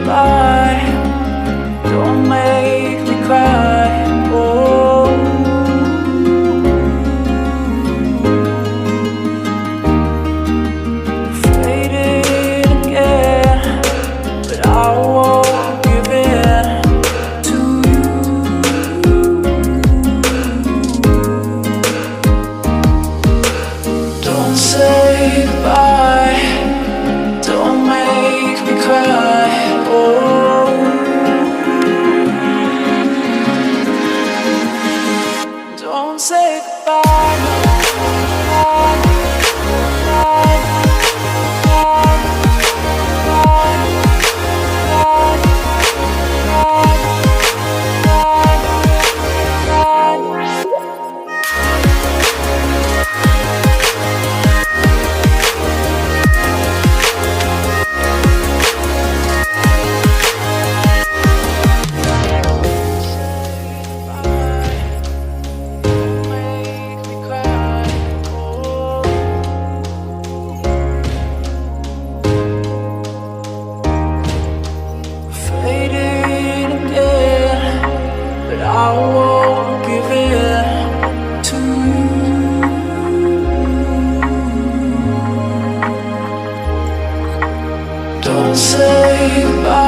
goodbye. Don't make me cry. Oh, faded again, but I won't give in to you. Don't say goodbye. Don't make me cry. Oh, don't say goodbye. Faded again, but I won't give in to you. Don't say goodbye.